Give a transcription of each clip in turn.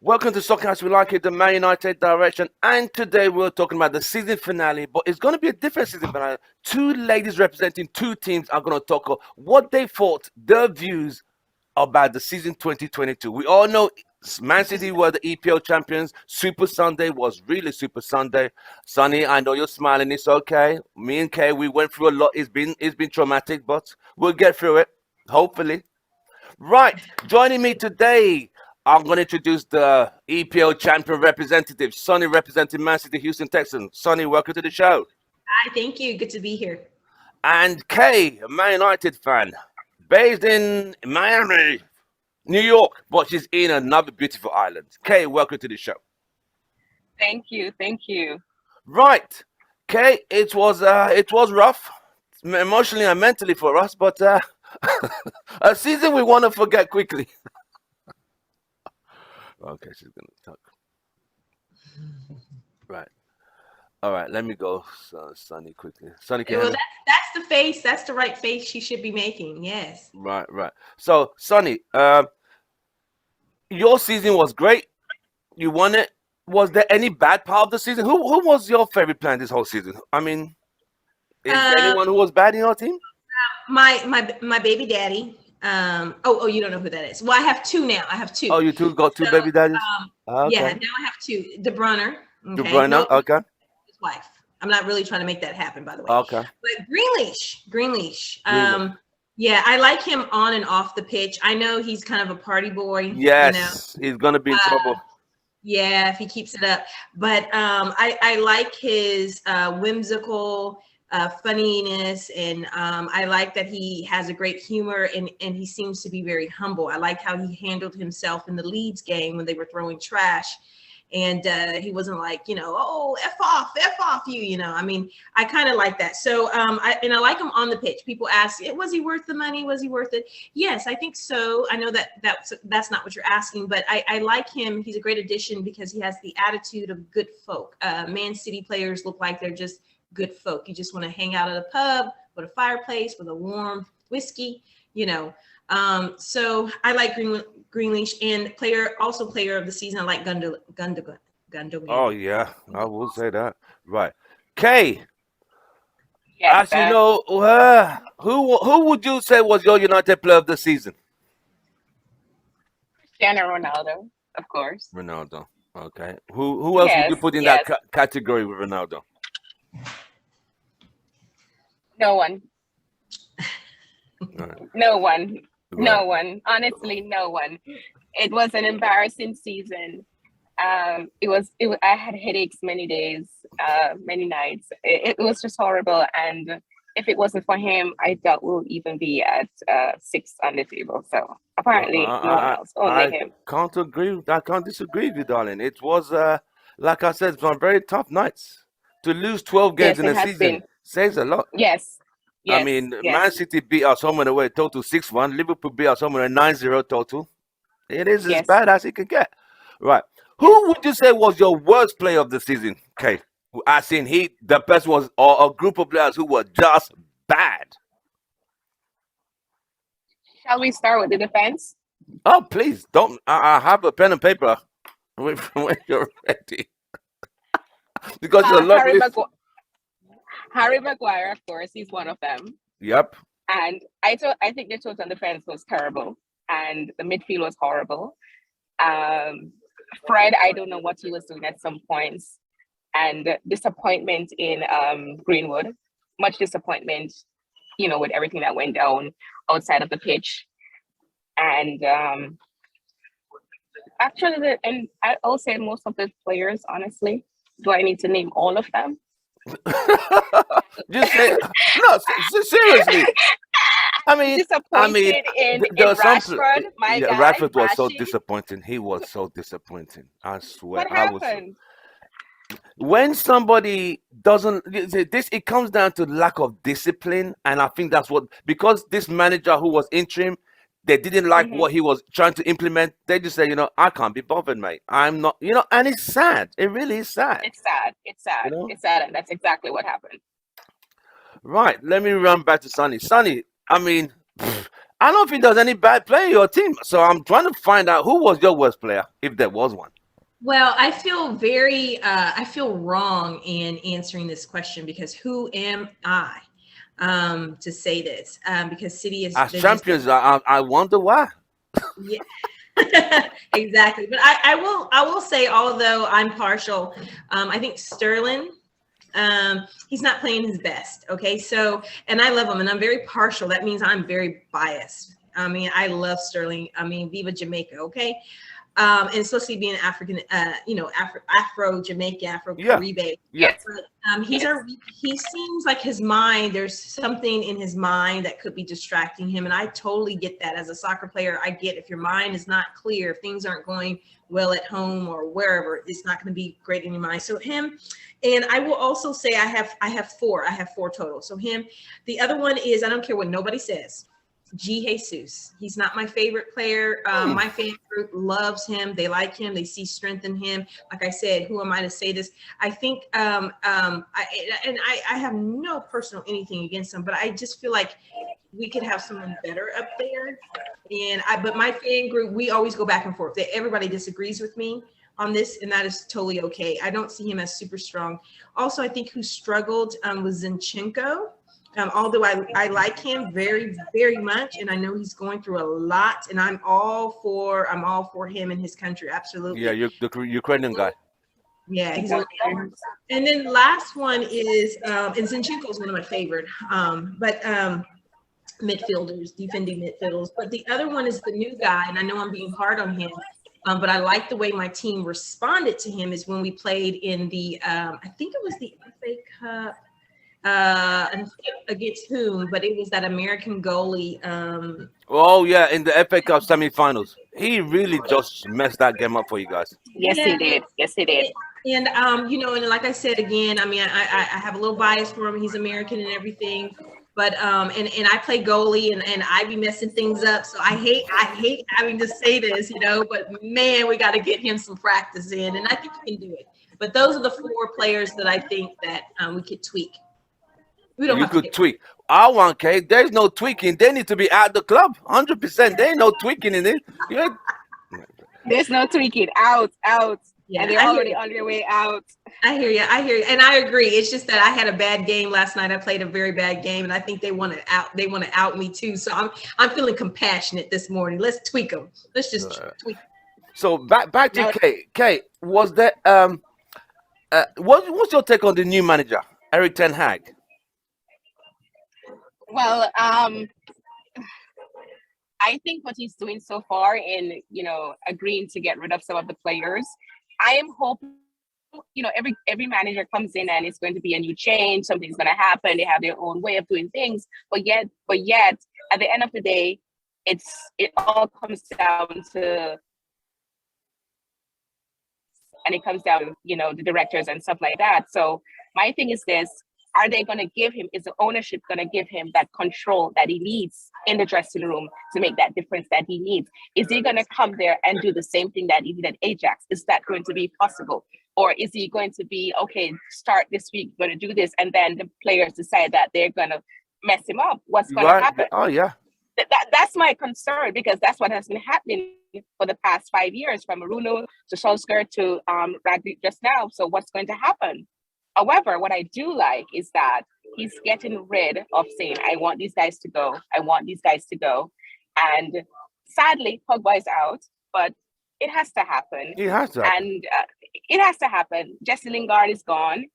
Welcome to Soccer as We Like It, the Man United direction. And today we're talking about the season finale, but it's going to be a different season finale. Two ladies representing two teams are going to talk about what they thought, their views about the season 2022. We all know Man City were the EPL champions. Super Sunday was really Super Sunday. Sonny, I know you're smiling. It's okay. Me and Kay, we went through a lot. It's been traumatic, but we'll get through it. Hopefully. Right. Joining me today, I'm going to introduce the EPL champion representative, Sonny, representing Man City, Houston Texans. Sonny, welcome to the show. Hi, thank you. Good to be here. And Kay, a Man United fan, based in Miami, New York, but she's in another beautiful island. Kay, welcome to the show. Thank you. Thank you. Right. Kay, it was rough, emotionally and mentally for us, but a season we want to forget quickly. Okay, she's gonna talk. Right. All right. Let me go, Sonny, quickly. Sonny, can you Well, hear me? that's the face. That's the right face she should be making. Yes. Right. So, Sonny, your season was great. You won it. Was there any bad part of the season? Who was your favorite player this whole season? I mean, is there Um, anyone who was bad in your team? my baby daddy. Oh, you don't know who that is. Well, I have two now. I have two. Oh, you two got two So, baby daddies. yeah, Okay. now I have two. De Bruyne. De Okay. Bruyne. No, Okay. his wife. I'm not really trying to make that happen, by the way. Okay. But Greenleash. Greenleaf. Yeah, I like him on and off the pitch. I know he's kind of a party boy. Yes, he's gonna be in Uh, trouble. Yeah, if he keeps it up. But I like his whimsical funniness, and I like that he has a great humor, and he seems to be very humble. I like how he handled himself in the Leeds game when they were throwing trash. And he wasn't like, oh, F off you, I mean, I kind of like that. So, I like him on the pitch. People ask, was he worth the money? Was he worth it? Yes, I think so. I know that's not what you're asking, but I like him. He's a great addition because he has the attitude of good folk. Man City players look like they're just good folk. You just want to hang out at a pub with a fireplace with a warm whiskey, So I like Greenleash, and player of the season. I like Gundogan. Oh yeah, I will say that. Right. Kay, Yes, as you know, who would you say was your United player of the season? Cristiano Ronaldo, of course. Ronaldo. Okay. Who else would you Yes, put in that yes. category with Ronaldo? No one. Right. No one. Right. No one. Honestly, no one. It was an embarrassing season. I had headaches many days, many nights. It was just horrible. And if it wasn't for him, I doubt we'll even be at 6 on the table. So Well, apparently no one else, only I him. can't agree. I can't disagree with you, darling. It was, like I said, some very tough nights. To lose 12 games Yes, in it a has season been. says a lot. Yes. I Yes. mean, Man Yes. City beat us home and away total 6-1. Liverpool beat us home and away 9-0 total. It is as Yes. bad as it can get. Right. Yes. Who would you say was your worst player of the season? Okay. I seen the best was or a group of players who were just bad. Shall we start with the defense? Oh, please don't. I have a pen and paper when you're ready. Because it's a long Harry list. Harry Maguire, of course, he's one of them. Yep. And I think the total defense was terrible, and the midfield was horrible. Fred, I don't know what he was doing at some points, and disappointment in Greenwood, much disappointment, with everything that went down outside of the pitch. And and I'll say most of the players, honestly. Do I need to name all of them? Just say no. Seriously. I mean, Disappointed in there are some. Rashford, my Yeah, guy, Radford was so Rashi. disappointing. He was so disappointing. I swear. What I was. happened? When somebody doesn't, it comes down to lack of discipline, and I think that's what, because this manager who was interim, they didn't like Hmm. what he was trying to implement. They just say, I can't be bothered, mate. I'm not, and it's sad. It really is sad. It's sad. It's sad. You know? It's sad, and that's exactly what happened. Right. Let me run back to Sonny. Sonny, I mean, I don't think there's any bad player in your team. So I'm trying to find out who was your worst player, if there was one. Well, I feel wrong in answering this question because who am I to say this? Because City is As they're just champions, I wonder why. yeah. Exactly. But I will say, although I'm partial, I think Sterling, he's not playing his best. Okay. So, and I love him and I'm very partial. That means I'm very biased. I mean, I love Sterling. I mean, Viva Jamaica. Okay. And especially being African, Afro Jamaican, Afro Caribbean. Yeah. But, he seems like his mind, there's something in his mind that could be distracting him. And I totally get that as a soccer player. I get if your mind is not clear, if things aren't going well at home or wherever, it's not going to be great in your mind. So him, and I will also say I have four total. So him, the other one is, I don't care what nobody says, G Jesus. He's not my favorite player. My fan group loves him. They like him. They see strength in him. Like I said, who am I to say this? I think I have no personal anything against him, but I just feel like we could have someone better up there. But my fan group, we always go back and forth. Everybody disagrees with me on this, and that is totally okay. I don't see him as super strong. Also, I think who struggled was Zinchenko. Although I like him very, very much, and I know he's going through a lot, and I'm all for him and his country. Absolutely. Yeah, you're the Ukrainian guy. Yeah, he's and then last one is and Zinchenko is one of my favorite. But midfielders, defending midfielders. But the other one is the new guy, and I know I'm being hard on him. But I like the way my team responded to him is when we played in the I think it was the FA Cup. Against whom, but it was that American goalie. Oh yeah, in the FA Cup semi-finals, he really just messed that game up for you guys. Yes, he did. Yes, he did. And and like I said again, I mean, I have a little bias for him. He's American and everything, but and I play goalie and I be messing things up. So I hate having to say this, but man, we got to get him some practice in, and I think he can do it. But those are the four players that I think that we could tweak. You could tweak. R1K, there's no tweaking. They need to be at the club. 100%. There ain't no tweaking in it. There's no tweaking. Out. Yeah, and they're already on their way out. I hear you. And I agree. It's just that I had a bad game last night. I played a very bad game, and I think they want to out. They want to out me too. So I'm feeling compassionate this morning. Let's tweak them. Let's just tweak. So back to Kay. Kay, was that what's your take on the new manager, Erik ten Hag? Well, I think what he's doing so far in, agreeing to get rid of some of the players, I am hoping, every manager comes in and it's going to be a new change. Something's going to happen. They have their own way of doing things. But yet, at the end of the day, it all comes down to, and it comes down, the directors and stuff like that. So my thing is this. Are they going to give him, is the ownership going to give him that control that he needs in the dressing room to make that difference that he needs? Is he going to come there and do the same thing that he did at Ajax? Is that going to be possible? Or is he going to be, okay, start this week, going to do this, and then the players decide that they're going to mess him up? What's going to happen? Oh, yeah. That's my concern, because that's what has been happening for the past 5 years, from Bruno to Solskjaer to Radley just now. So what's going to happen? However, what I do like is that he's getting rid of saying, I want these guys to go. I want these guys to go. And sadly, Pogba is out, but it has to happen. It has to happen. And it has to happen. Jesse Lingard is gone.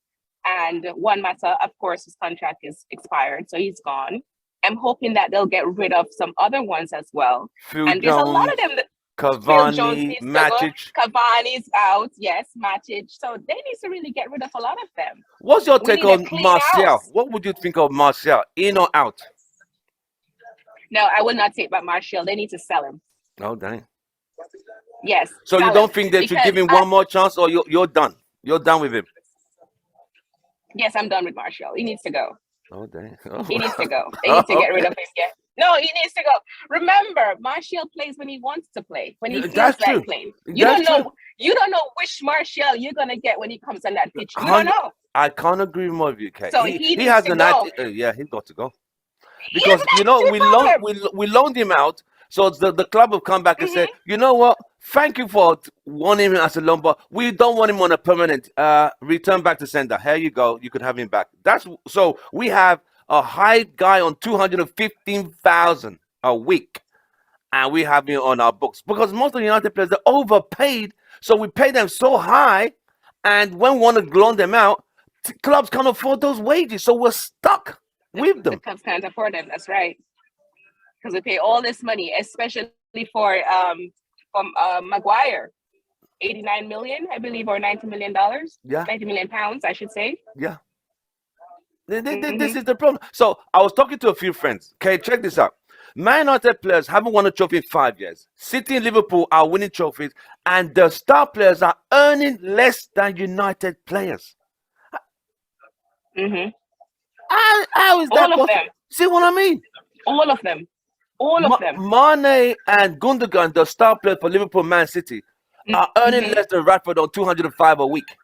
And Juan Mata, of course, his contract is expired, so he's gone. I'm hoping that they'll get rid of some other ones as well. Phil and there's Jones, a lot of them that Cavani, Matic. Cavani's out, yes, Matic. So they need to really get rid of a lot of them. What's your take on Martial? What would you think of Martial? In or out? No, I would not take back Martial. They need to sell him. Oh, dang. Yes. So you don't think they should give him one more chance, or you're done? You're done with him? Yes, I'm done with Martial. He needs to go. Oh, dang. He needs to go. They need to get rid of him. Yeah. No, he needs to go. Remember, Martial plays when he wants to play, when he feels like playing. You don't know which Martial you're gonna get when he comes on that pitch. You don't know. I can't agree more with you, Kate. So he has needs an to go. yeah, he's got to go. because Yes, that's the problem. we loaned him out. So the club have come back and said, Hmm. you know what? Thank you for wanting him as a loan, but we don't want him on a permanent return back to sender. Here you go. You could have him back. That's so we have a high guy on 215,000 a week, and we have him on our books because most of the United players are overpaid. So we pay them so high, and when we want to loan them out, clubs can't afford those wages, so we're stuck with The them. clubs can't afford them. That's right. Because we pay all this money, especially for Maguire, 89 million, I believe, or $90 million, Yeah, 90 million pounds, I should say. yeah. Hmm. This is the problem. So I was talking to a few friends. Okay, check this out. Man United players haven't won a trophy in 5 years. City and Liverpool are winning trophies, and the star players are earning less than United players. Hmm. How is that All of possible? them, See what I mean? all of them, all of them. Mane and Gundogan, the star players for Liverpool, Man City, are earning Hmm. less than Radford on 205 a week.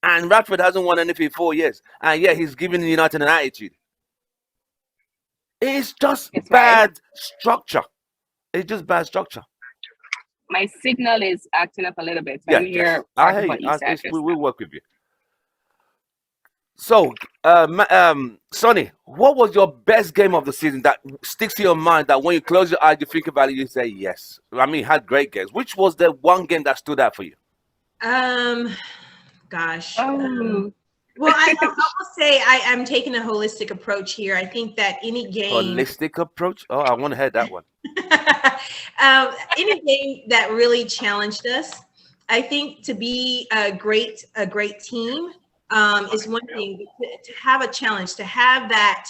And Radford hasn't won anything in 4 years. And yet he's giving United an attitude. It's just That's right. bad structure. It's just bad structure. My signal is acting up a little bit, so I Yeah, didn't yes. hear I part hear of you. what you said We just will now. work with you. So, Sonny, what was your best game of the season that sticks to your mind that when you close your eyes, you think about it, you say, yes. I mean, you had great games. Which was the one game that stood out for you? Um, gosh. Oh, Well, I will say I'm taking a holistic approach here. I think that any game, Holistic approach? Oh, I want to hear that one. any game that really challenged us, I think to be a great team is one thing. But to have a challenge, to have that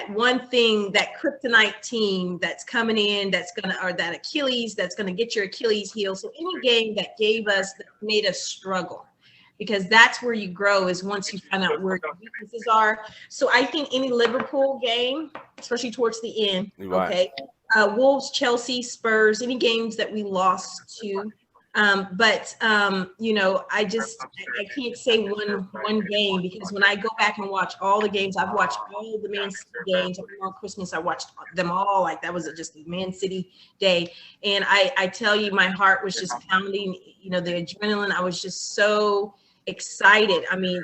one thing, that kryptonite team that's coming in, that's gonna, or that Achilles that's gonna get your Achilles heel. So any game that gave us, that made us struggle, because that's where you grow, is once you find out where your weaknesses are. So I think any Liverpool game, especially towards the end, Right. okay, Wolves, Chelsea, Spurs, any games that we lost to. I can't say one game, because when I go back and watch all the games, I've watched all the Man City games. On Christmas, I watched them all. Like, that was just a Man City day, and I tell you, my heart was just pounding. The adrenaline. I was just so excited. I mean,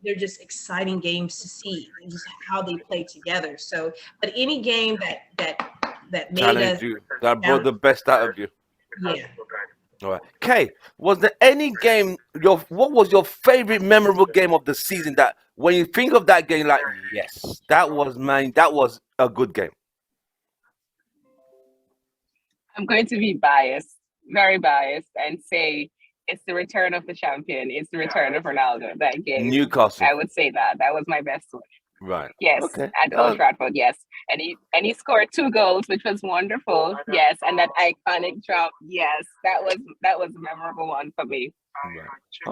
they're just exciting games to see, and just how they play together. So, but any game that made us Challenge you. That brought challenge, the best out of you. yeah. All right. Kay, was there any game, what was your favorite memorable game of the season that when you think of that game, like, yes, that was a good game? I'm going to be biased, very biased, and say it's the return of the champion. It's the return of Ronaldo. That game, Newcastle. I would say that was my best one. Right. Yes, Okay. at Old Trafford. Yes, and he scored 2 goals, which was wonderful. Yes, and that iconic drop. Yes, that was a memorable one for me. Right.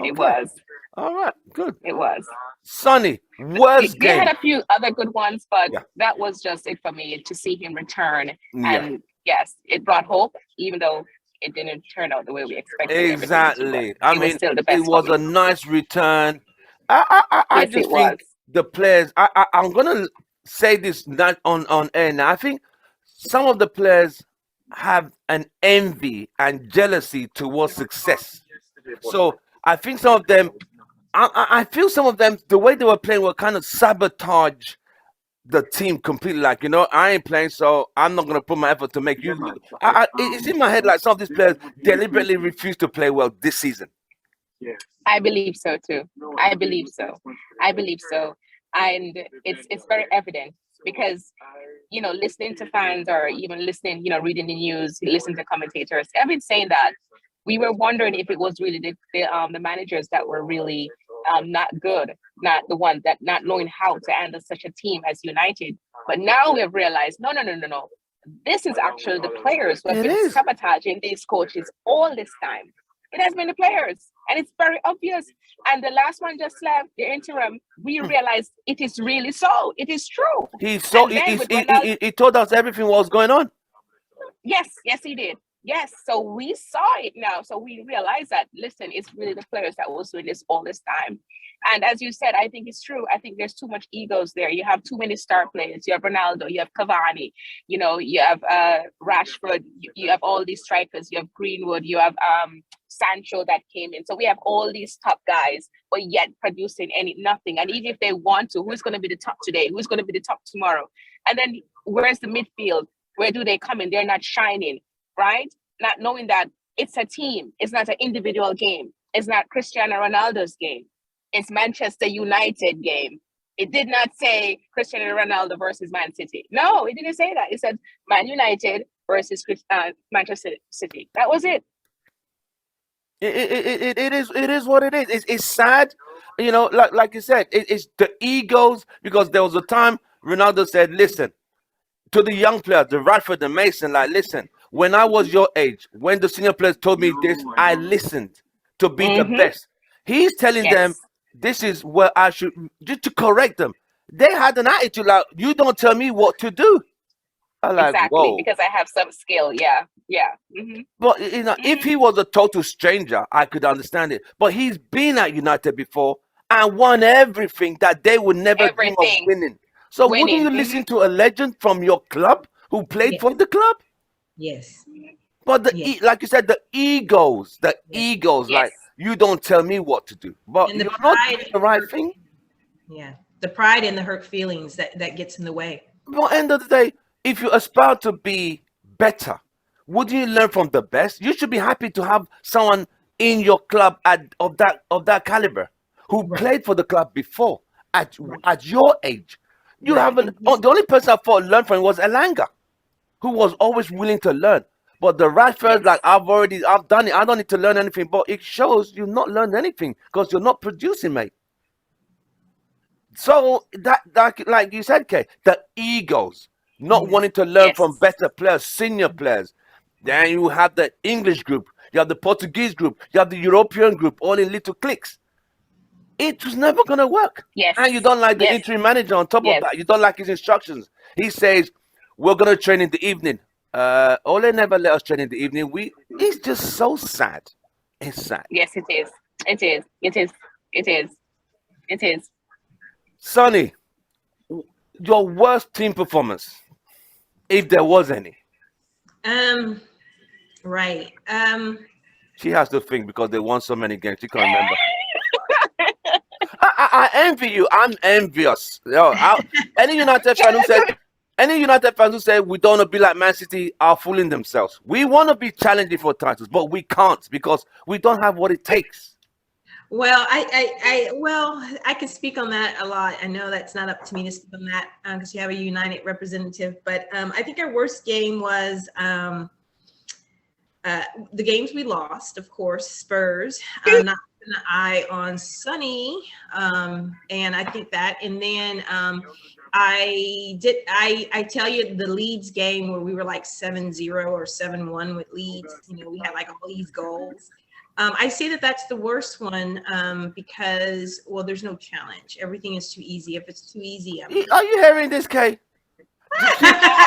It Okay. was. All right. Good. It was. Sonny, worst They had game. a few other good ones, but Yeah. that was just it for me to see him return. Yeah. And yes, it brought hope, even though it didn't turn out the way we expected everything to. But Exactly. I it was mean, still the it best for was a me. nice return. I Yes, it just was. think the players. I'm gonna say this not on air now. I think some of the players have an envy and jealousy towards success. So I think some of them. I feel some of them, the way they were playing, were kind of sabotage the team completely. Like, I ain't playing, so I'm not gonna put my effort to make you. It's in my head like some of these players deliberately refuse to play well this season. I believe so too. I believe so. I believe so. And it's very evident because listening to fans, or even listening, reading the news, listening to commentators, I've been saying that we were wondering if it was really the managers that were really not good, not the ones that not knowing how to handle such a team as United. But now we have realized, no, no, no, no, no. This is actually the players who have It been is. sabotaging these coaches all this time. It has been the players, and it's very obvious. And the last one just left, the interim. We realized it is really so. It is true. He saw. And then with Ronaldo, He told us everything what was going on. yes, he did. Yes, so we saw it now. So we realized that, listen, it's really the players that was doing this all this time. And as you said, I think it's true. I think there's too much egos there. You have too many star players. You have Ronaldo, you have Cavani, you have Rashford, you have all these strikers, you have Greenwood, you have Sancho that came in. So we have all these top guys, but yet producing nothing. And even if they want to, who's going to be the top today? Who's going to be the top tomorrow? And then where's the midfield? Where do they come in? They're not shining. Right? Not knowing that it's a team. It's not an individual game. It's not Cristiano Ronaldo's game. It's Manchester United game. It did not say Cristiano Ronaldo versus Man City. No, it didn't say that. It said Man United versus Manchester City. That was it. It is what it is. It's sad, like you said, it's the egos, because there was a time Ronaldo said, listen, to the young players, the Radford, the Mason, like, listen, when I was your age, when the senior players told me this, I listened to be the best. He's telling them this is where I should, just to correct them. They had an attitude like, you don't tell me what to do. I'm like, exactly, whoa. because I have some skill. Yeah. But if he was a total stranger, I could understand it. But he's been at United before and won everything that they would never dream of winning. So wouldn't you listen to a legend from your club who played for the club? Yes. But like you said, the egos, like, you don't tell me what to do. But and you're not doing the right thing. Yeah. The pride and the hurt feelings that gets in the way. But at the end of the day, if you aspire to be better, wouldn't you learn from the best? You should be happy to have someone in your club of that caliber who played for the club before at your age. You haven't. The only person I thought learned from was Elanga, who was always willing to learn. But the Rashford, like, I've done it. I don't need to learn anything. But it shows you've not learned anything because you're not producing, mate. So that like you said, Kay, the egos, not wanting to learn from better players, senior players. Then you have the English group, you have the Portuguese group, you have the European group, all in little cliques. It was never going to work. Yes. And you don't like the interim manager on top of that. You don't like his instructions. He says, we're going to train in the evening. Ole never let us train in the evening. It's just so sad. It's sad. Yes, it is. It is. It is. It is. It is. Sonny, your worst team performance, if there was any. Right. She has to think because they won so many games. She can't remember. I envy you. I'm envious. Any United fans who say we don't want to be like Man City are fooling themselves. We want to be challenging for titles, but we can't because we don't have what it takes. Well, I can speak on that a lot. I know that's not up to me to speak on that because you have a United representative. But I think our worst game was the games we lost, of course, Spurs. Not an eye on Sonny, and I think that. And then I tell you the Leeds game where we were like 7-0 or 7-1 with Leeds. We had like all these goals. I say that's the worst one because, well, there's no challenge. Everything is too easy. If it's too easy, are you hearing this, Kay?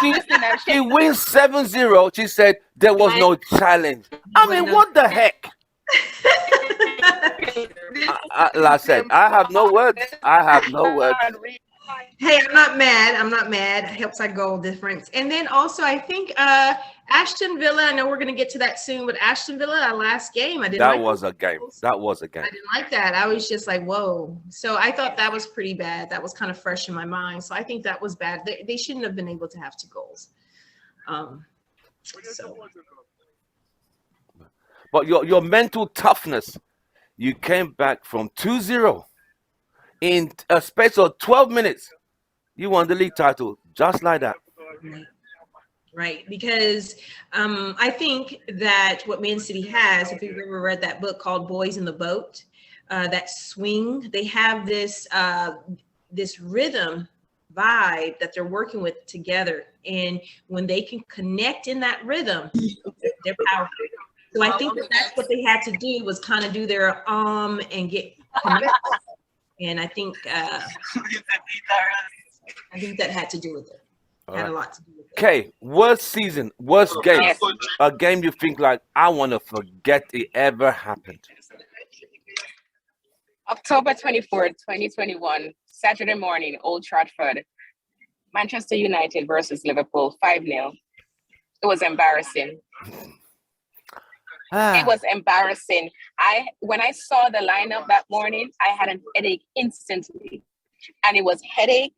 She wins 7-0. She said there was no challenge. I mean, what the heck? Like I said, I have no words. Hey, I'm not mad. It helps our goal difference. And then also, I think Aston Villa, I know we're going to get to that soon, but Aston Villa, our last game, I didn't like. That was a game. I didn't like that. I was just like, whoa. So I thought that was pretty bad. That was kind of fresh in my mind. So I think that was bad. They shouldn't have been able to have 2 goals. But your mental toughness, you came back from 2-0 in a space of 12 minutes. You won the league title just like that. Right, because I think that what Man City has, if you've ever read that book called Boys in the Boat, that swing, they have this rhythm vibe that they're working with together. And when they can connect in that rhythm, they're powerful. So I think that's what they had to do was kind of do their and get connected. And I think that had to do with it. Had a lot to do with it. Okay, worst season, worst game. Yes. A game you think like, I want to forget it ever happened. October 24th, 2021, Saturday morning, Old Trafford, Manchester United versus Liverpool, 5-0. It was embarrassing. It was embarrassing. When I saw the lineup that morning, I had an headache instantly. And it was headache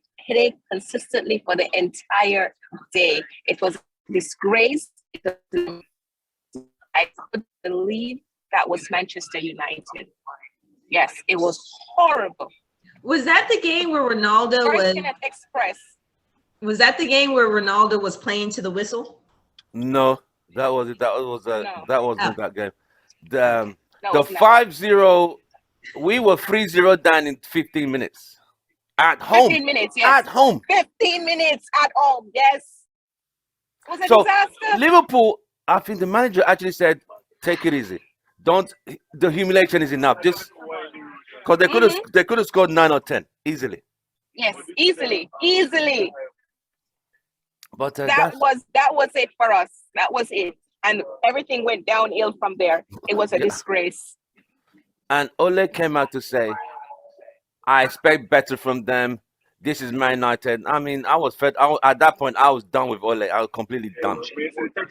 consistently for the entire day. It was a disgrace. I couldn't believe that was Manchester United. Yes, it was horrible. Was that the game where Ronaldo First was? Express. Was that the game where Ronaldo was playing to the whistle? No, that was it. No. That wasn't that game. The No, the it's not. 5-0, we were 3-0 down in 15 minutes. At home. 15 minutes, yes. At home. 15 minutes at home, yes. It was a So disaster. Liverpool, I think the manager actually said, take it easy. Don't, the humiliation is enough. Just because they could have scored 9 or 10 easily. Yes, easily. But That was it for us. That was it. And everything went downhill from there. It was a disgrace. And Ole came out to say, I expect better from them. This is Man United. I mean, I was fed. At that point, I was done with Ole. I was completely done.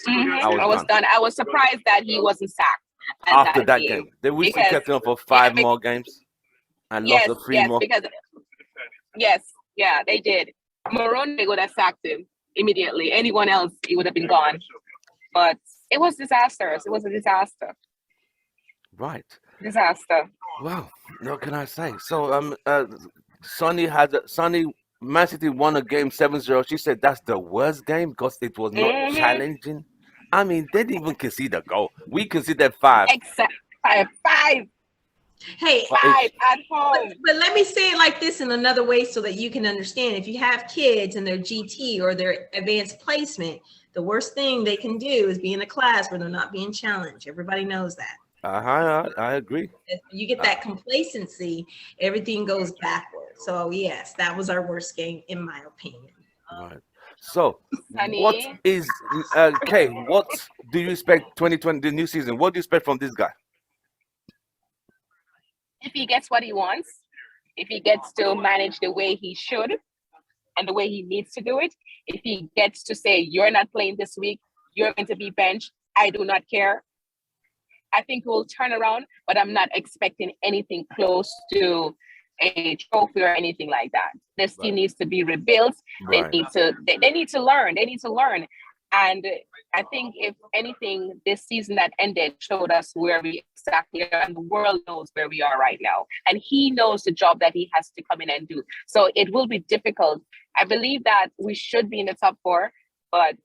I was done. I was surprised that he wasn't sacked After that game. They wish he kept him for 5 more games and lost the 3 more. Because they did. Moroni would have sacked him immediately. Anyone else, he would have been gone. But it was disastrous. It was a disaster. Right. Disaster. Wow. What can I say? So Sonny Man City won a game 7-0. She said that's the worst game because it was not challenging. I mean, they didn't even concede a goal. We conceded 5. Except 5. Hey, 5 at home. But let me say it like this in another way so that you can understand. If you have kids and their GT or their advanced placement, the worst thing they can do is be in a class where they're not being challenged. Everybody knows that. I agree. If you get that complacency, everything goes backwards. So yes, that was our worst game, in my opinion. Right. So, Sunny. what is Kay? What do you expect 2020, the new season? What do you expect from this guy? If he gets what he wants, if he gets to manage the way he should and the way he needs to do it, if he gets to say, you're not playing this week, you're going to be benched, I do not care, I think we'll turn around, but I'm not expecting anything close to a trophy or anything like that. This team needs to be rebuilt. Right. They need to learn. And I think if anything, this season that ended showed us where we exactly are, and the world knows where we are right now. And he knows the job that he has to come in and do. So it will be difficult. I believe that we should be in the top 4, but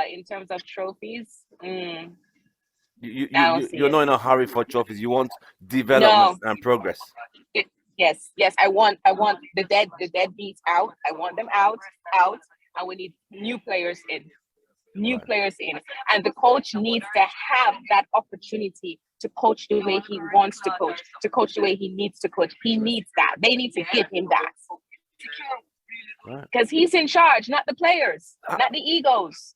in terms of trophies, you're not in a hurry for trophies. You want development and progress. Yes. I want the deadbeats out. I want them out, and we need new players in. And the coach needs to have that opportunity to coach the way he wants to coach the way he needs to coach. He needs that. They need to give him that. Because he's in charge, not the players, not the egos.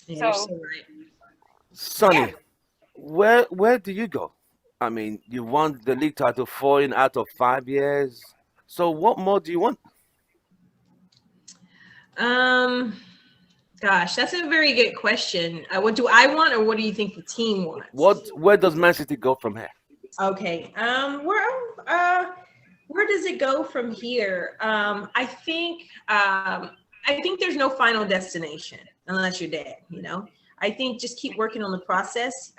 Yeah, so right. Sonny, where do you go? I mean, you won the league title 4 out of 5 years. So what more do you want? Gosh, that's a very good question. What do I want, or what do you think the team wants? Where does Man City go from here? Okay. Where does it go from here? I think there's no final destination unless you're dead, you know. I think just keep working on the process,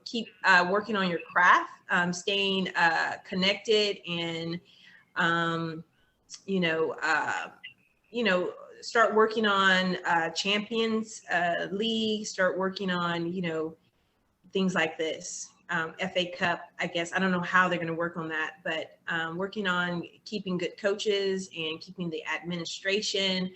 keep working on your craft, staying connected, and start working on Champions League, start working on, things like this. FA Cup, I guess. I don't know how they're going to work on that, but working on keeping good coaches and keeping the administration,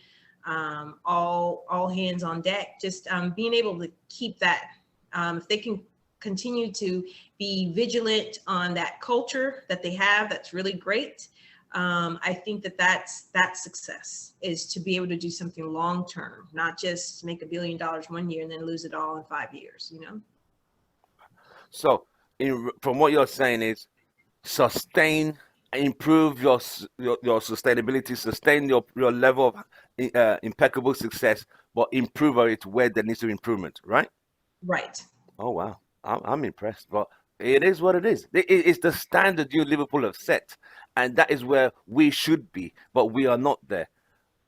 all hands on deck, just being able to keep that. If they can continue to be vigilant on that culture that they have, that's really great. I think that's success, is to be able to do something long term, not just make $1 billion 1 year and then lose it all in 5 years. So, from what you're saying is sustain, improve your sustainability, sustain your level of impeccable success, but improve it where there needs to be improvement, right? Right. Oh wow, I'm impressed. But it is what it is. It's the standard you Liverpool have set, and that is where we should be. But we are not there.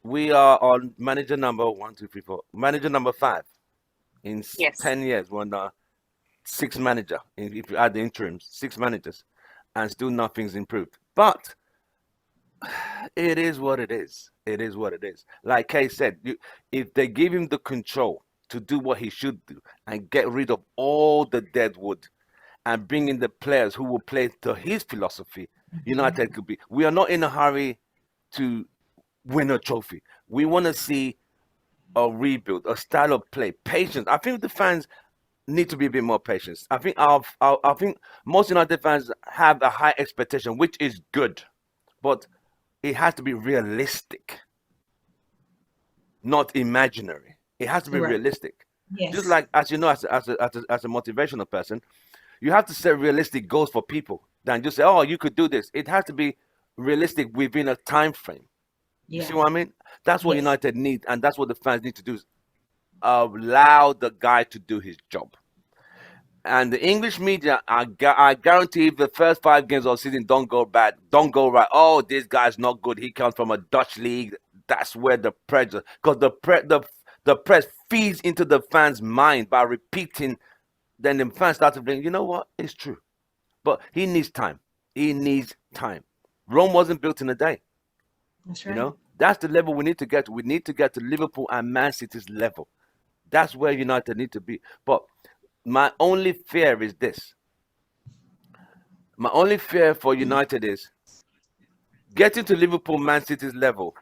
We are on manager number one, two, three, four. Manager number 5 in Yes. 10 years. When six manager, if you add the interims, 6 managers, and still nothing's improved. But it is what it is. It is what it is. Like Kay said, if they give him the control to do what he should do and get rid of all the dead wood and bring in the players who will play to his philosophy, United could be. We are not in a hurry to win a trophy. We want to see a rebuild, a style of play, patience. I think the fans need to be a bit more patient. I think most United fans have a high expectation, which is good, but it has to be realistic, not imaginary. It has to be Right. realistic. Yes. Just like, as you know, as a motivational person, you have to set realistic goals for people. Than just say, "Oh, you could do this." It has to be realistic within a time frame. You see Yeah. what I mean? That's what Yes. United need, and that's what the fans need to do. Is allow the guy to do his job. And the English media, I guarantee, if the first 5 games of the season don't go bad, don't go right. Oh, this guy's not good. He comes from a Dutch league. That's where the pressure, because the press feeds into the fans' mind by repeating. Then the fans start to think, you know what? It's true. But he needs time. He needs time. Rome wasn't built in a day. That's You right. know, that's the level we need to get to. We need to get to Liverpool and Man City's level. That's where United need to be. But my only fear is this. My only fear for United is getting to Liverpool, Man City's level.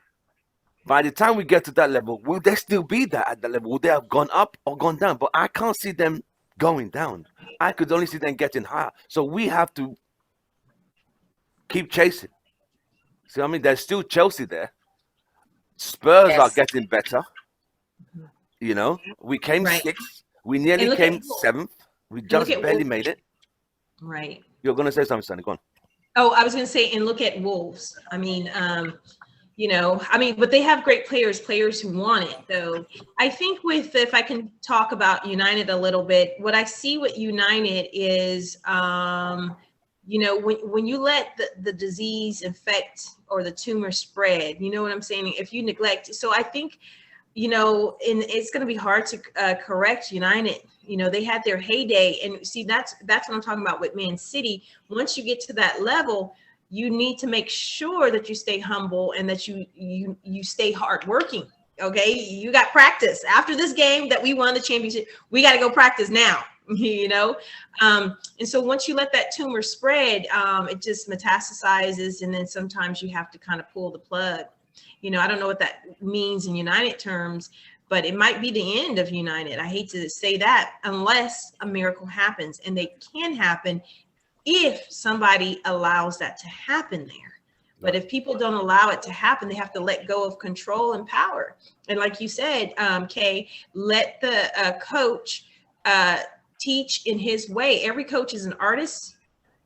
By the time we get to that level, will they still be there at that level? Will they have gone up or gone down? But I can't see them going down. I could only see them getting higher. So we have to keep chasing. See what I mean? There's still Chelsea there. Spurs are Yes. getting better. You know, we came Right. 6th. We And nearly look came at 7th. We look just at barely Wolves. made it. Right. You're going to say something, Sonny. Go on. Oh, I was going to say, and look at Wolves. I mean, but they have great players who want it, though. I think if I can talk about United a little bit, what I see with United is, when you let the disease infect or the tumor spread, you know what I'm saying? If you neglect, so I think, and it's going to be hard to correct United. They had their heyday, and see, that's what I'm talking about with Man City. Once you get to that level, you need to make sure that you stay humble and that you stay hardworking. Okay, you got practice after this game that we won the championship. We got to go practice now. And so once you let that tumor spread, it just metastasizes, and then sometimes you have to kind of pull the plug. I don't know what that means in United terms, but it might be the end of United. I hate to say that, unless a miracle happens, and they can happen if somebody allows that to happen there. But if people don't allow it to happen, they have to let go of control and power. And like you said, Kay, let the coach teach in his way. Every coach is an artist,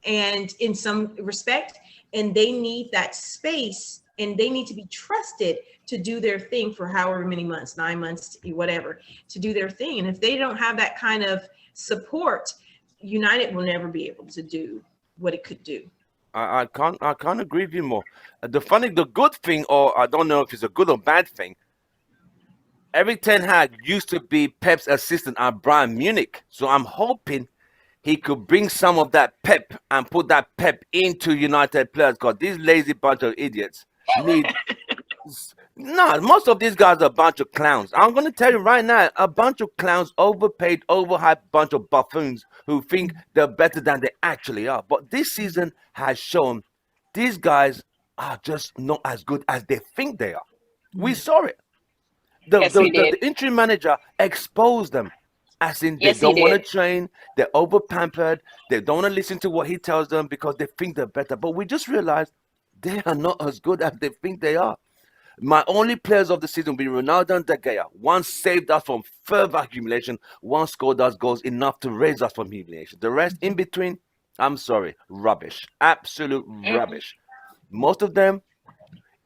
and in some respect, and they need that space, and they need to be trusted to do their thing for however many months, 9 months, whatever, to do their thing. And if they don't have that kind of support, United will never be able to do what it could do. I can't agree with you more. The good thing, or I don't know if it's a good or bad thing, Eric Ten Hag used to be Pep's assistant at Bayern Munich. So I'm hoping he could bring some of that pep and put that pep into United players, because these lazy bunch of idiots need. No, most of these guys are a bunch of clowns. I'm going to tell you right now, a bunch of clowns, overpaid, overhyped bunch of buffoons who think they're better than they actually are. But this season has shown these guys are just not as good as they think they are. We saw it. Yes, we did. The interim manager exposed them. As in, they Yes, he don't want to did. train, they're over pampered, they don't want to listen to what he tells them because they think they're better. But we just realized They are not as good as they think they are. My only players of the season will be Ronaldo and De Gea. One saved us from further humiliation. One scored us goals enough to raise us from humiliation. The rest in between, I'm sorry, rubbish. Absolute rubbish. Most of them,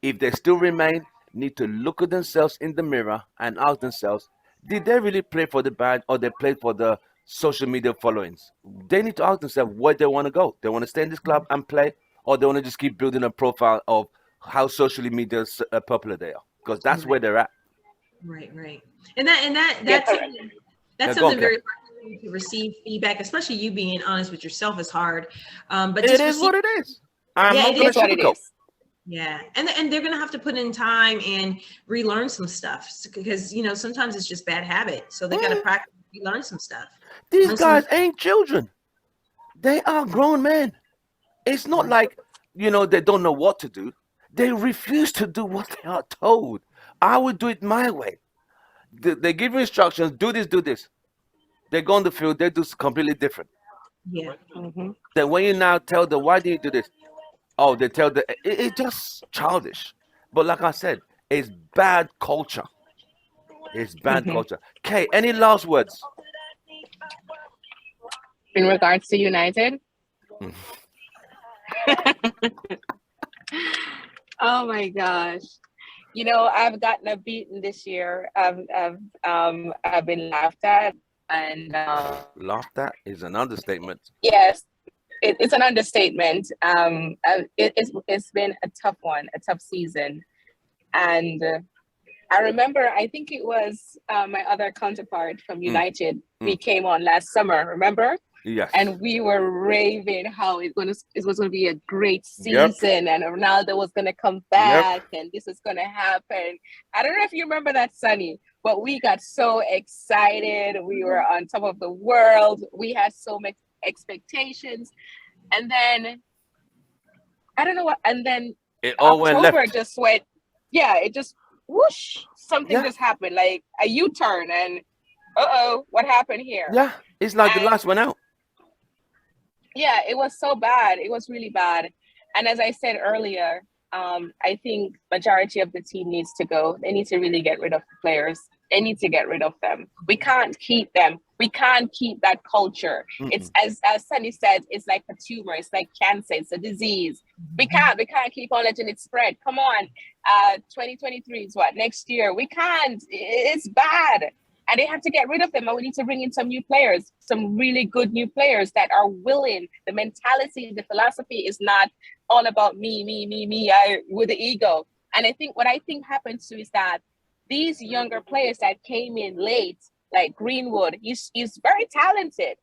if they still remain, need to look at themselves in the mirror and ask themselves, did they really play for the band or they played for the social media followings? They need to ask themselves where they want to go. They want to stay in this club and play, or they want to just keep building a profile of how socially media popular they are, because that's where they're at. Right. And that's Yeah, something, Now, that's go on, something very hard to receive feedback, especially you being honest with yourself is hard. But It just is what it is. I'm Yeah, not it going it's to what it sugarcoat. is. yeah, and they're gonna have to put in time and relearn some stuff because sometimes it's just bad habit. So they got to Yeah. practice, relearn some stuff. These Learn some. guys ain't children. They are grown men. It's not like, they don't know what to do. They refuse to do what they are told. I would do it my way. They give you instructions, do this, do this. They go on the field, they do completely different. Yeah, Hmm. Then when you now tell them, why do you do this? Oh, they tell it's just childish. But like I said, it's bad culture. It's bad Hmm. culture. Kay, any last words? In regards to United, oh my gosh. I've gotten a beating this year. I've been laughed at, and Laughed at is an understatement. yes, it's an understatement. It's been a tough one, a tough season, and I remember. I think it was my other counterpart from United. We came on last summer. Remember? Yes. And we were raving how it was gonna be a great Yep. season, and Ronaldo was gonna come back, and this is gonna happen. I don't know if you remember that, Sonny, but we got so excited. We were on top of the world. We had so many expectations, and then I don't know what. And then It all went October left. just went. Yeah, it just whoosh. Something Yeah. just happened, like a U-turn, and what happened here? Yeah. It's like the And lights went out. yeah, it was so bad. It was really bad. And as I said earlier, I think majority of the team needs to go. They need to really get rid of the players. They need to get rid of them. We can't keep them. We can't keep that culture. It's as Sunny said, it's like a tumor. It's like cancer. It's a disease. We can't keep on letting it spread. Come on. 2023 is what? Next year. We can't. It's bad. And they have to get rid of them. And we need to bring in some new players, some really good new players that are willing. The mentality, the philosophy is not all about me, with the ego. And what I think happens too is that these younger players that came in late, like Greenwood, he's very talented.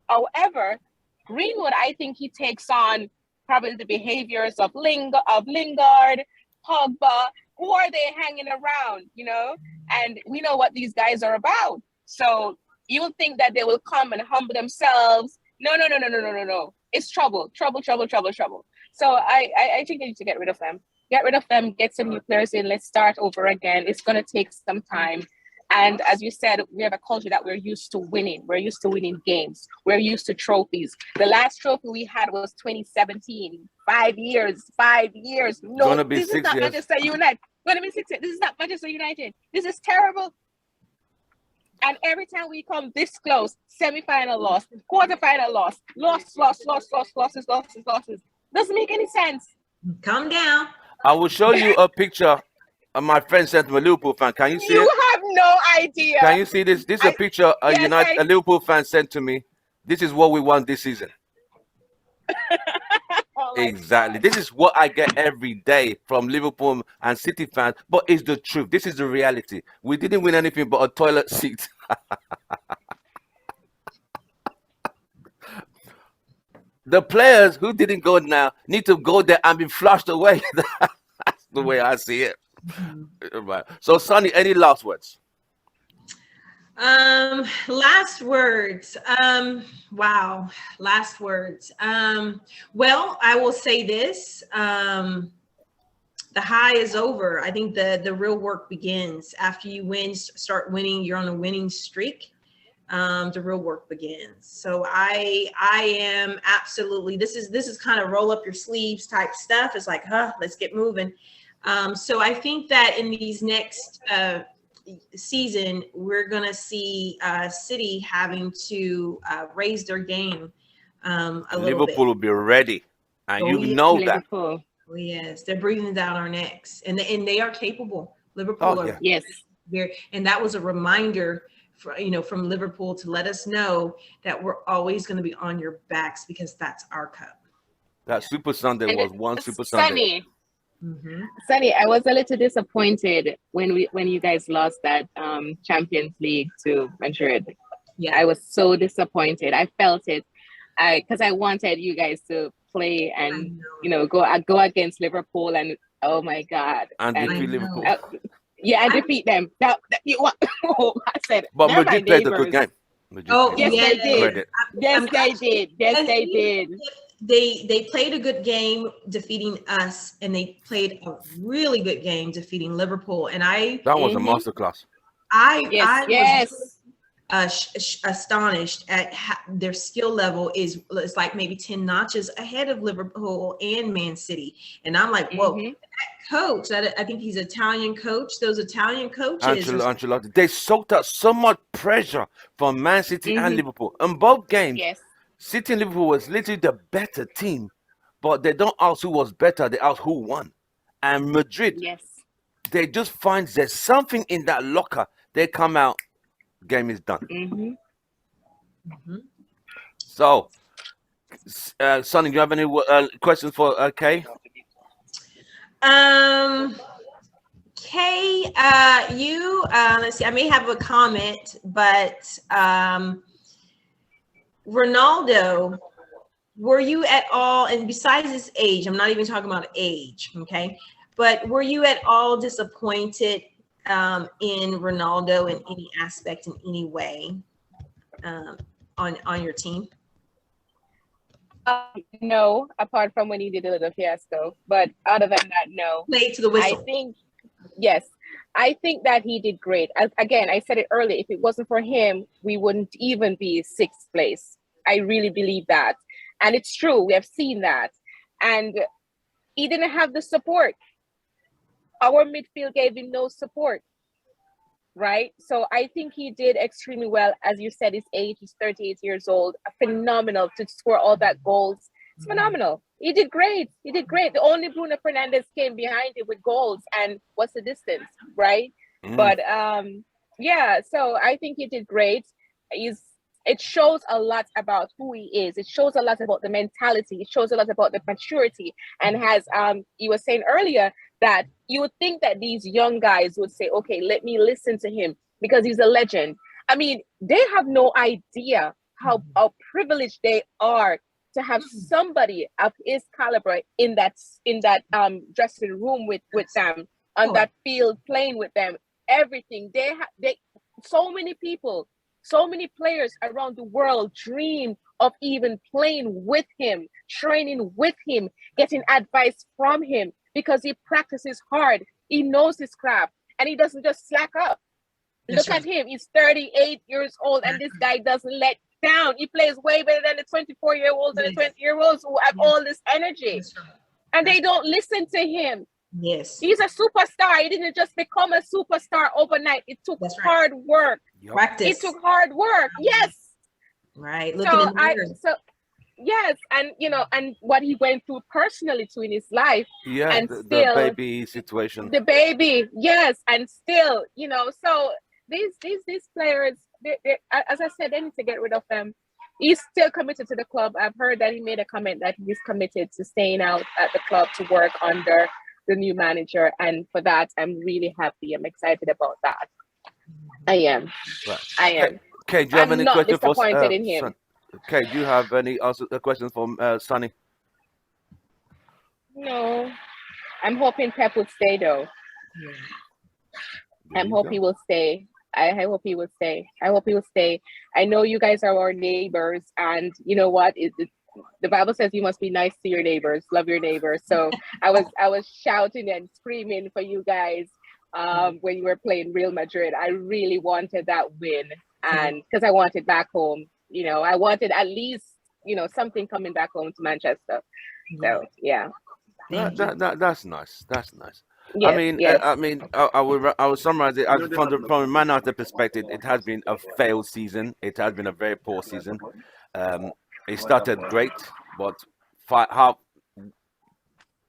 However, Greenwood, I think he takes on probably the behaviors of Lingard, Pogba. Who are they hanging around, And we know what these guys are about. So you will think that they will come and humble themselves. No. It's trouble. So I think they need to get rid of them. Get rid of them, get some new players in. Let's start over again. It's going to take some time. And as you said, we have a culture that we're used to winning. We're used to winning games. We're used to trophies. The last trophy we had was 2017. 5 years. No, Gonna be this is 6 not years. Manchester United. Gonna be 6 years. This is not Manchester United. This is terrible. And every time we come this close, semi-final loss, quarter-final loss. Losses. Doesn't make any sense. calm down. I will show you a picture my friend sent me, a Liverpool fan. Can you see You it? have no idea. Can you see this? This is a picture a Liverpool fan sent to me. This is what we want this season. Exactly. This is what I get every day from Liverpool and City fans, but it's the truth. This is the reality. We didn't win anything but a toilet seat. The players who didn't go now need to go there and be flushed away. That's the way I see it. Right. So, Sonny, any last words? Last words. Wow. Last words. Well, I will say this. The high is over. I think the real work begins after you start winning. You're on a winning streak. the real work begins. So I am absolutely, this is kind of roll up your sleeves type stuff. It's like, let's get moving. So I think that in these next season, we're gonna see City having to raise their game a little bit. Liverpool will be ready, and Oh, you yeah. know that. Liverpool. Oh, yes, they're breathing down our necks, and they are capable. Oh Liverpool yeah. are Yes. very, and that was a reminder for, from Liverpool to let us know that we're always going to be on your backs because that's our cup. That Super Sunday And was one Super Sunday. Sunny, Mm-hmm. Sunny, I was a little disappointed when you guys lost that Champions League to Madrid. Yeah, I was so disappointed. I felt it. Because I wanted you guys to play and go against Liverpool, and oh my God, And and defeat Liverpool. and defeat them. That you want? Oh, I said, But they're my Madrid played a good neighbors. game. Madrid Oh, Yes, played they good did. credit. Yes, they did. Yes, they did. They played a good game defeating us, and they played a really good game defeating Liverpool. And That was a Mhm. masterclass. Yes, was astonished at their skill level is like maybe 10 notches ahead of Liverpool and Man City. And I'm like, whoa, Mhm. that coach, I think he's Italian coach. Those Italian coaches Ancelotti. They soaked up so much pressure from Man City and Mhm. Liverpool. In both games, Yes. City and Liverpool was literally the better team. But they don't ask who was better, they ask who won. And Madrid, Yes. they just find there's something in that locker. They come out, game is done. Mhm. Mhm. So, Sonny, do you have any questions for Kay? Kay, you let's see, I may have a comment, but Ronaldo, were you at all, and besides his age, I'm not even talking about age, okay, but were you at all disappointed in Ronaldo in any aspect, in any way, on your team? No, apart from when he did a little fiasco, but other than that, no. Played to the I whistle. think, yes, I think that he did great. Again, I said it earlier, if it wasn't for him, we wouldn't even be sixth place. I really believe that. And it's true, we have seen that. And he didn't have the support. Our midfield gave him no support, right? So I think he did extremely well. As you said, his age is 38 years old. Phenomenal to score all that goals. It's phenomenal. He did great. He did great. The only Bruno Fernandes came behind him with goals, and what's the distance, right? But yeah, so I think he did great. It shows a lot about who he is. It shows a lot about the mentality. It shows a lot about the maturity. And as you were saying earlier, that you would think that these young guys would say, okay, let me listen to him because he's a legend. I mean, they have no idea how privileged they are to have somebody of his caliber in that dressing room with them, on that field, playing with them, everything. They so many people, so many players around the world dream of even playing with him, training with him, getting advice from him, because he practices hard. He knows his craft, and he doesn't just slack up. Look at him. He's 38 years old, and this guy doesn't let down. He plays way better than the 24-year-olds and the 20-year-olds who have all this energy. And they don't listen to him. Yes. He's a superstar. He didn't just become a superstar overnight. It took hard work. Practice. It took hard work. Yes. Right. Looking in the mirror. Yes, and and what he went through personally too in his life. Yeah, and the still, baby situation. The baby, yes, and still, so these players, they, as I said, they need to get rid of them. He's still committed to the club. I've heard that he made a comment that he's committed to staying out at the club to work under the new manager, and for that, I'm really happy. I'm excited about that. I am. Right. I am. Okay, do you have any not questions for disappointed in him. Okay, do you have any questions from Sonny? No, I'm hoping Pep would stay though. I hope he will stay. I hope he will stay. I hope he will stay. I know you guys are our neighbors, and you know what? The Bible says you must be nice to your neighbors, love your neighbors. So I was shouting and screaming for you guys when you were playing Real Madrid. I really wanted that win. and because I wanted back home, I wanted at least, something coming back home to Manchester. So yeah. That's nice. That's nice. Yes, yes. I will summarize it from a Man United perspective. It has been a failed season. It has been a very poor season. Um, it started great, but half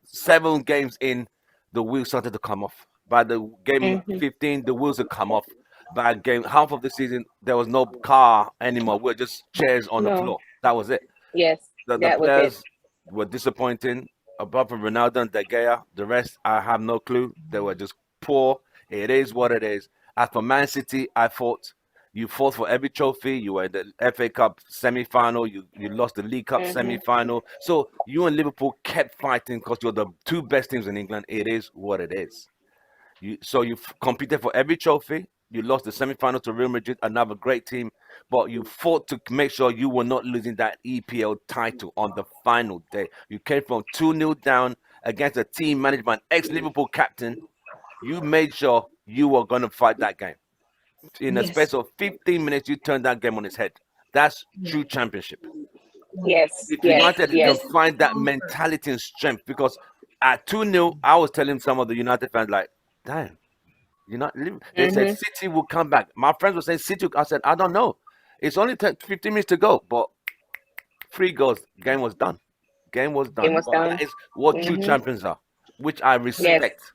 7 games in, the wheels started to come off. By the game Mhm. 15, the wheels had come off. By game half of the season, there was no car anymore. We're just chairs on the No. floor. That was it. Yes, The that was it. players were disappointing. Apart from Ronaldo and De Gea, the rest I have no clue. They were just poor. It is what it is. As for Man City, I thought you fought for every trophy. You were in the FA Cup semi-final. You lost the League Cup Mhm. semi-final. So you and Liverpool kept fighting because you're the two best teams in England. It is what it is. You competed for every trophy. You lost the semi-final to Real Madrid, another great team, but you fought to make sure you were not losing that EPL title on the final day. You came from 2-0 down against a team managed by an ex-Liverpool captain. You made sure you were going to fight that game. In a Yes. space of 15 minutes, you turned that game on its head. That's true championship. Yes, If yes, United can yes. find that mentality and strength, because at 2-0, I was telling some of the United fans, like, damn. They said Mhm. City will come back. My friends were saying City. I said, I don't know. It's only 15 minutes to go, but 3 goals. Game was done. Game was Game done. was But done. that is what true Mhm. champions are, which I Yes, respect.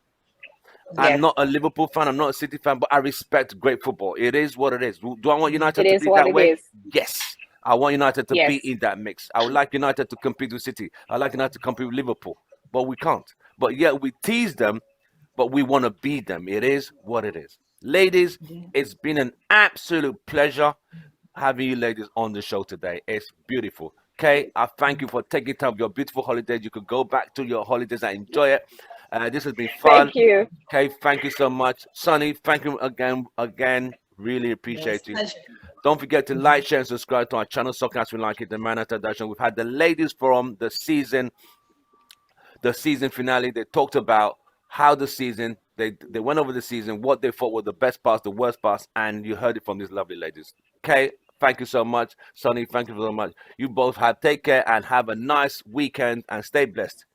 I'm yes. not a Liverpool fan. I'm not a City fan, but I respect great football. It is what it is. Do I want United It to is be what that it way? is. Yes. I want United to be Yes. in that mix. I would like United to compete with City. I like United to compete with Liverpool, but we can't. But yet we tease them, but we want to beat them. It is what it is. Ladies, it's been an absolute pleasure having you ladies on the show today. It's beautiful. Okay, I thank you for taking time of your beautiful holidays. You could go back to your holidays and enjoy it. This has been fun. Thank you. Okay, thank you so much. Sonny, thank you again. Really appreciate you. Pleasure. Don't forget to like, share, and subscribe to our channel, Soccer As We Like It, the Manutd Edition. We've had the ladies from the season finale. They talked about how the season, they went over the season, what they thought were the best parts, the worst parts, and you heard it from these lovely ladies. Okay, thank you so much. Sonny, thank you so much. You both take care and have a nice weekend and stay blessed.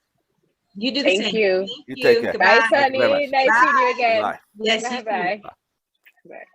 You do the Thank same. you. Thank You take you. care. Bye, Goodbye. Thank you very Sunny. much. Nice seeing you again. Bye. Yes, you Bye too. bye. Bye.